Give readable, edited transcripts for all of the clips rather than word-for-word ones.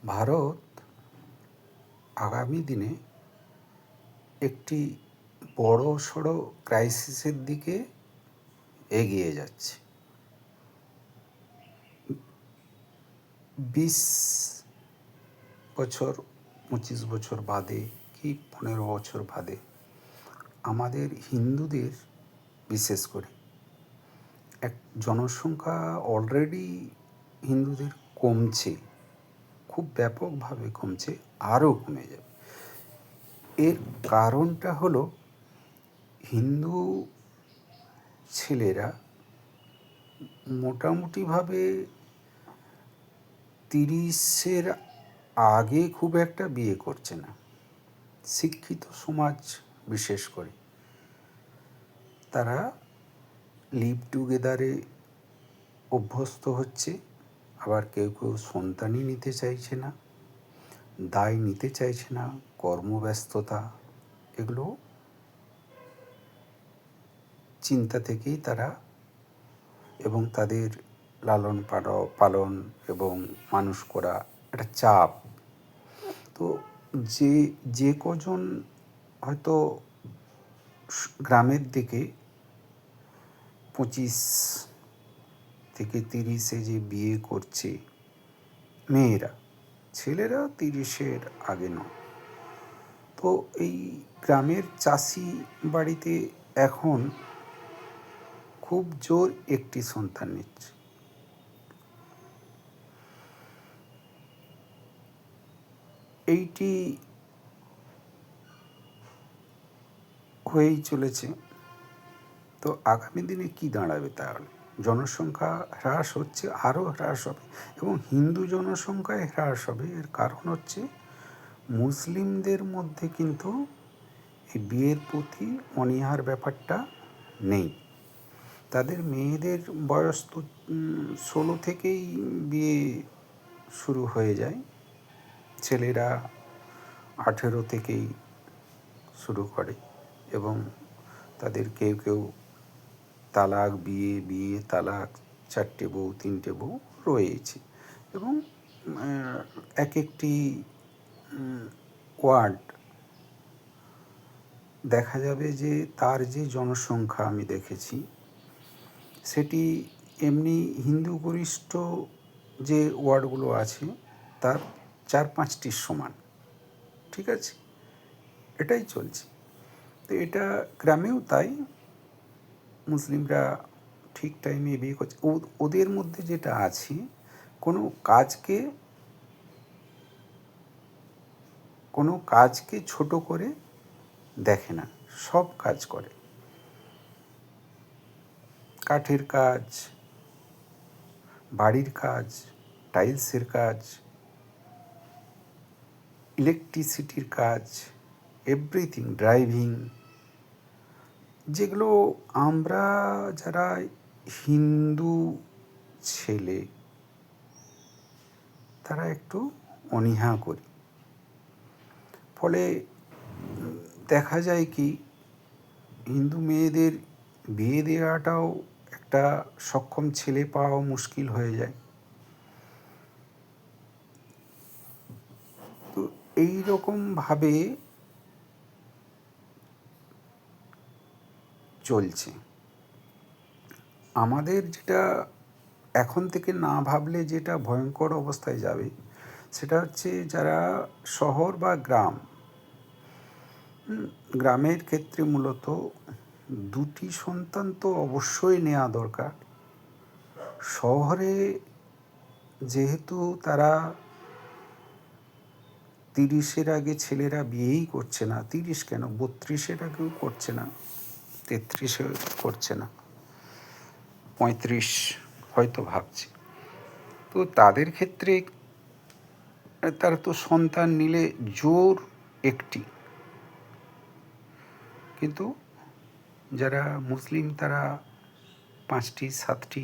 ভারত আগামী দিনে একটি বড়সড় ক্রাইসিসের দিকে এগিয়ে যাচ্ছে। 20 বছর 25 বছর বাদে কি 15 বছর বাদে আমাদের হিন্দুদের বিশেষ করে এক জনসংখ্যা অলরেডি হিন্দুদের কমছে, খুব ব্যাপকভাবে কমছে, আরও কমে যাবে। এর কারণটা হলো হিন্দু ছেলেরা মোটামুটিভাবে 30-এর আগে খুব একটা বিয়ে করছে না। শিক্ষিত সমাজ বিশেষ করে তারা লিভ টুগেদারে অভ্যস্ত হচ্ছে, আবার কেউ কেউ সন্তানই নিতে চাইছে না, দায় নিতে চাইছে না, কর্মব্যস্ততা, এগুলো চিন্তা থেকেই তারা এবং তাদের লালন পালন এবং মানুষ করা একটা চাপ। তো যে কজন হয়তো গ্রামের দিকে 25 থেকে 30-এ যে বিয়ে করছে মেয়েরা, ছেলেরা 30-এর আগে নয়। তো এই গ্রামের চাষি বাড়িতে এখন খুব জোর একটি সন্তান নিচ্ছে। এইটি হয়েই চলেছে। তো আগামী দিনে কি দাঁড়াবে তাহলে? জনসংখ্যা হ্রাস হচ্ছে, আরও হ্রাস হবে, এবং হিন্দু জনসংখ্যায় হ্রাস হবে। এর কারণ হচ্ছে মুসলিমদের মধ্যে কিন্তু এই বিয়ের প্রতি অনীহার ব্যাপারটা নেই। তাদের মেয়েদের বয়স তো 16 থেকেই বিয়ে শুরু হয়ে যায়, ছেলেরা 18 থেকেই শুরু করে, এবং তাদের কেউ কেউ তালাক, বিয়ে তালাক, 4টে বউ 3টে বউ রয়েছে। এবং এক একটি ওয়ার্ড দেখা যাবে যে তার যে জনসংখ্যা আমি দেখেছি সেটি এমনি হিন্দু গরিষ্ঠ যে ওয়ার্ডগুলো আছে তার 4-5টির সমান। ঠিক আছে, এটাই চলছে। তো এটা গ্রামেও তাই, মুসলিমরা ঠিক টাইমে বিয়ে করছে। ওদের মধ্যে যেটা আছে, কোনো কাজকে ছোট করে দেখে না, সব কাজ করে। কাঠের কাজ, বাড়ির কাজ, টাইলসের কাজ, ইলেকট্রিসিটির কাজ, এভরিথিং, ড্রাইভিং, যেগুলো আমরা যারা হিন্দু ছেলে তারা একটু অনীহা করি। ফলে দেখা যায় কি, হিন্দু মেয়েদের বিয়ে দেওয়াটাও একটা সক্ষম ছেলে পাওয়া মুশকিল হয়ে যায়। তো এইরকমভাবে চলছে। আমাদের যেটা এখন থেকে না ভাবলে যেটা ভয়ঙ্কর অবস্থায় যাবে সেটা হচ্ছে যারা শহর বা গ্রামের ক্ষেত্রে মূলত 2টি সন্তান তো অবশ্যই নেওয়া দরকার। শহরে যেহেতু তারা 30-এর আগে ছেলেরা বিয়েই করছে না, 30 কেন 32-এর আগেও করছে না, 33-এ করছে না, 35 হয়তো ভাবছে। তো তাদের ক্ষেত্রে তারা তো সন্তান নিলে জোর একটি, কিন্তু যারা মুসলিম তারা 5টি 7টি,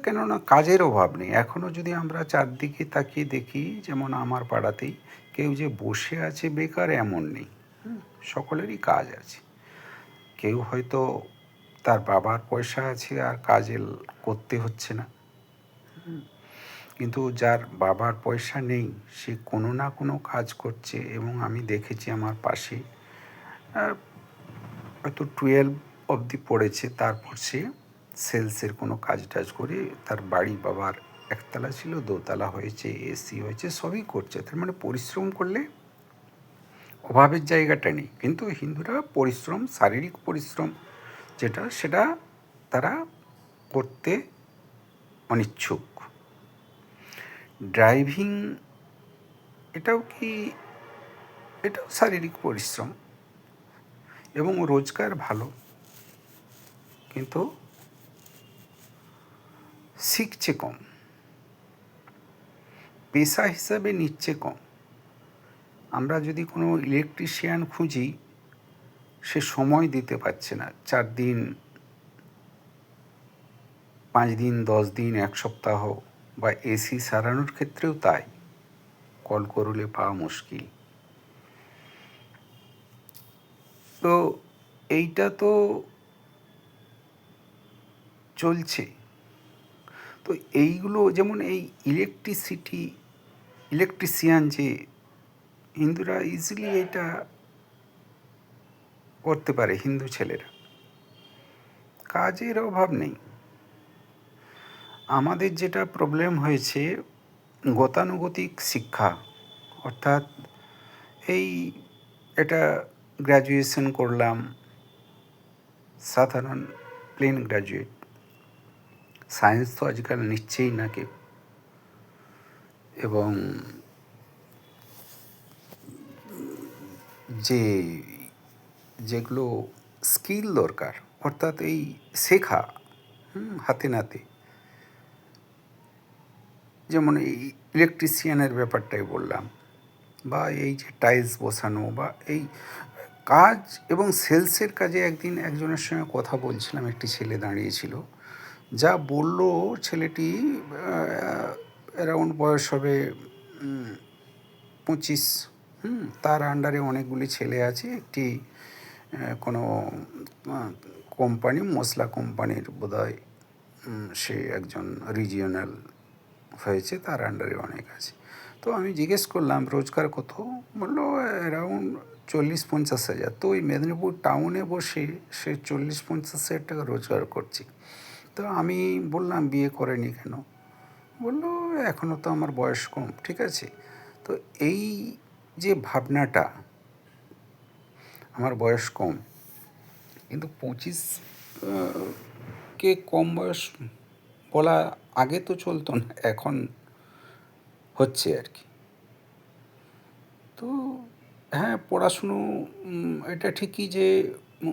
কেননা কাজের অভাব নেই। এখনও যদি আমরা চারদিকে তাকিয়ে দেখি, যেমন আমার পাড়াতেই কেউ যে বসে আছে বেকার এমন নেই, সকলেরই কাজ আছে। কেউ হয়তো তার বাবার পয়সা আছে আর কাজে করতে হচ্ছে না, কিন্তু যার বাবার পয়সা নেই সে কোনো না কোনো কাজ করছে, এবং আমি দেখেছি আমার পাশে হয়তো 12 অবধি পড়েছে, তারপর সে সেলসের কোনো কাজ টাজ করে তার বাড়ি, বাবার একতলা ছিল দোতলা হয়েছে, এসি হয়েছে, সবই করছে। তার মানে পরিশ্রম করলে অভাবের জায়গাটা নেই। কিন্তু হিন্দুরা পরিশ্রম, শারীরিক পরিশ্রম যেটা, সেটা তারা করতে অনিচ্ছুক। ড্রাইভিং এটাও শারীরিক পরিশ্রম এবং রোজগার ভালো, কিন্তু শিখছে কম, পেশা হিসাবে নিচ্ছে কম। আমরা যদি কোনো ইলেকট্রিশিয়ান খুঁজি, সে সময় দিতে পারছে না, 4 দিন, 5 দিন, 10 দিন, 1 সপ্তাহ, বা এসি সারানোর ক্ষেত্রেও তাই, কল করলে পাওয়া মুশকিল। তো এইটা তো চলছে। তো এইগুলো যেমন এই ইলেকট্রিশিয়ান যে হিন্দুরা ইজিলি এটা করতে পারে, হিন্দু ছেলেরা, কাজের অভাব নেই। আমাদের যেটা প্রবলেম হয়েছে গতানুগতিক শিক্ষা, অর্থাৎ এই এটা গ্র্যাজুয়েশন করলাম, সাধারণ প্লেন গ্র্যাজুয়েট, সায়েন্স তো আজকাল নিচ্ছেই না কেউ, এবং যেগুলো স্কিল দরকার, অর্থাৎ এই শেখা হাতে নাতে, যেমন এই ইলেকট্রিশিয়ানের ব্যাপারটাই বললাম, বা এই যে টাইলস বসানো, বা এই কাজ এবং সেলসের কাজে একদিন একজনের সঙ্গে কথা বলছিলাম, একটি ছেলে দাঁড়িয়েছিল, যা বলল ছেলেটি অ্যারাউন্ড বয়স হবে 25, তার আন্ডারে অনেকগুলি ছেলে আছে, একটি কোনো কোম্পানি, মশলা কোম্পানির বোধহয় সে একজন রিজিওনাল হয়েছে, তার আন্ডারে অনেক আছে। তো আমি জিজ্ঞেস করলাম রোজগার কত, বললো অ্যারাউন্ড 40-50 হাজার। তো ওই মেদিনীপুর টাউনে বসে সে 40-50 হাজার টাকা রোজগার করছে। তো আমি বললাম বিয়ে করেনি কেন, বললো এখনও তো আমার বয়স কম। ঠিক আছে, তো এই যে ভাবনাটা, আমার বয়স কম, কিন্তু 25 কে কম বয়স বলা আগে তো চলতো না, এখন হচ্ছে আর কি। তো হ্যাঁ, পড়াশুনো এটা ঠিকই যে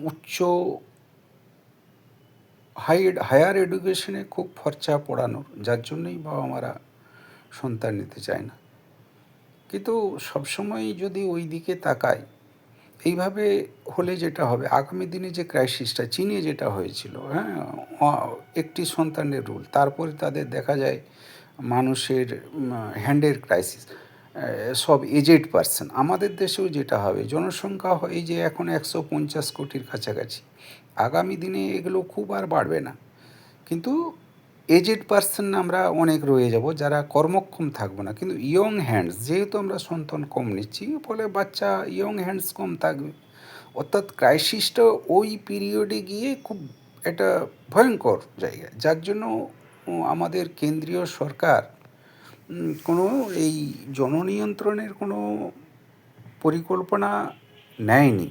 উচ্চ হায়ার এডুকেশনে খুব খরচা পড়ানোর, যার জন্যই বাবা মারা সন্তান নিতে চায় না। কিন্তু সবসময় যদি ওই দিকে তাকাই, এইভাবে হলে যেটা হবে, আগামী দিনে যে ক্রাইসিসটা চীনে যেটা হয়েছিল, হ্যাঁ, একটি সন্তানের রুল, তারপরে তাদের দেখা যায় মানুষের হ্যান্ডের ক্রাইসিস, সব এজেড পার্সন। আমাদের দেশেও যেটা হবে, জনসংখ্যা এই যে এখন 150 কোটির কাছাকাছি, আগামী দিনে এগুলো খুব আর বাড়বে না, কিন্তু এজেড পার্সন আমরা অনেক রয়ে যাব, যারা কর্মক্ষম থাকবো না। কিন্তু ইয়ং হ্যান্ডস, যেহেতু আমরা সন্তান কম নিচ্ছি, ফলে বাচ্চা ইয়ং হ্যান্ডস কম থাকবে, অর্থাৎ ক্রাইসিসটা ওই পিরিয়ডে গিয়ে খুব একটা ভয়ঙ্কর জায়গা, যার জন্য আমাদের কেন্দ্রীয় সরকার কোনো এই জননিয়ন্ত্রণের কোনো পরিকল্পনা নেয়নি।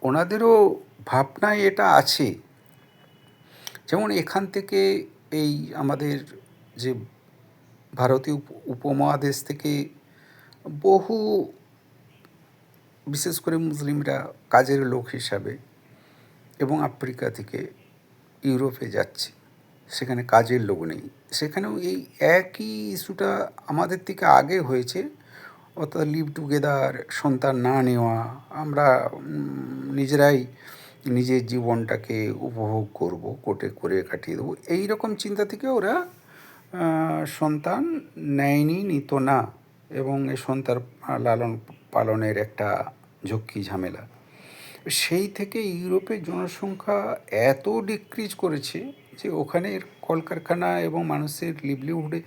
ওনাদেরও ভাবনায় এটা আছে, যেমন এখান থেকে এই আমাদের যে ভারতীয় উপমহাদেশ থেকে বহু, বিশেষ করে মুসলিমরা কাজের লোক হিসাবে, এবং আফ্রিকা থেকে ইউরোপে যাচ্ছে, সেখানে কাজের লোক নেই। সেখানেও এই একই ইস্যুটা আমাদের থেকে আগে হয়েছে, অর্থাৎ লিভ টুগেদার, সন্তান না নেওয়া, আমরা নিজেরাই নিজের জীবনটাকে উপভোগ করব, কোটে করে কাটিয়ে দেবো, এই রকম চিন্তা থেকে ওরা সন্তান নেয়নি, নিত না, এবং এই সন্তান লালন পালনের একটা ঝক্কি ঝামেলা, সেই থেকে ইউরোপের জনসংখ্যা এত ডিক্রিজ করেছে যে ওখানের কলকারখানা এবং মানুষের লিভলিহুডের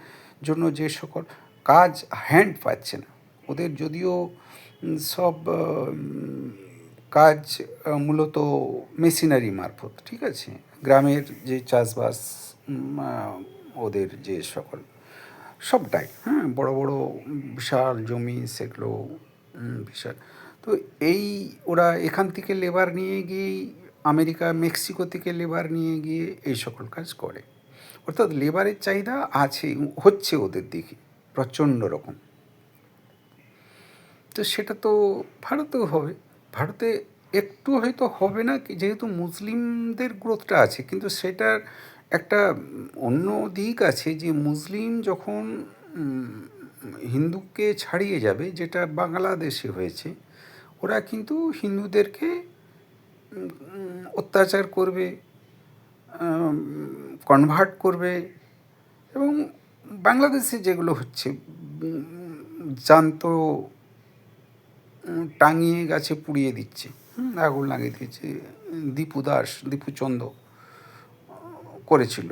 জন্য যে সকল কাজ হ্যান্ড পাচ্ছে না, ওদের যদিও সব কাজ মূলত মেশিনারি মারফত, ঠিক আছে, গ্রামের যে চাষবাস, ওদের যে সকল সবটাই, হ্যাঁ, বড় বড় বিশাল জমি, সেগুলো বিশাল। তো এই ওরা এখান থেকে লেবার নিয়ে গিয়েই আমেরিকা মেক্সিকো থেকে লেবার নিয়ে গিয়ে এই সকল কাজ করে। অর্থাৎ লেবারের চাহিদা আছে, হচ্ছে ওদের দিকে প্রচণ্ড রকম। তো সেটা তো ভারতেও হবে। ভারতে একটু হয়তো হবে না, যেহেতু মুসলিমদের গ্রোথটা আছে, কিন্তু সেটার একটা অন্য দিক আছে, যে মুসলিম যখন হিন্দুকে ছাড়িয়ে যাবে, যেটা বাংলাদেশে হয়েছে, ওরা কিন্তু হিন্দুদেরকে অত্যাচার করবে, কনভার্ট করবে, এবং বাংলাদেশে যেগুলো হচ্ছে, জ্যান্ত টাঙিয়ে গাছে পুড়িয়ে দিচ্ছে, আগুন লাগিয়ে দিচ্ছে। দীপুচন্দ করেছিল।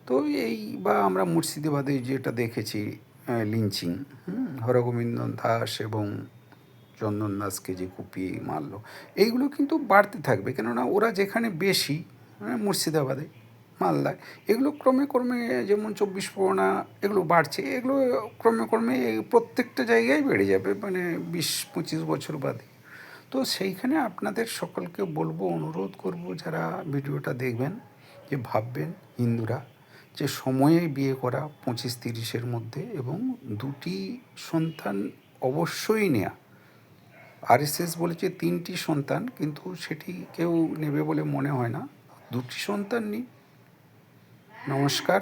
তো এই বা আমরা মুর্শিদাবাদে যেটা দেখেছি, লিঞ্চিং, হরগোবিন্দন দাস এবং চন্দন দাসকে যে কুপিয়ে মারলো, এইগুলো কিন্তু বাড়তে থাকবে, কেননা ওরা যেখানে বেশি, মুর্শিদাবাদে, মালদায়, এগুলো ক্রমে ক্রমে, যেমন 24 পরগনা, এগুলো বাড়ছে, এগুলো ক্রমে ক্রমে প্রত্যেকটা জায়গায় বেড়ে যাবে, মানে 20-25 বছর বাদে। তো সেইখানে আপনাদের সকলকে বলবো, অনুরোধ করব, যারা ভিডিওটা দেখবেন, যে ভাববেন হিন্দুরা, যে সময়ে বিয়ে করা 25-30-এর মধ্যে, এবং 2টি সন্তান অবশ্যই নেয়া। আরএসএস বলেছে 3টি সন্তান, কিন্তু সেটি কেউ নেবে বলে মনে হয় না। 2টি সন্তান নিন। নমস্কার।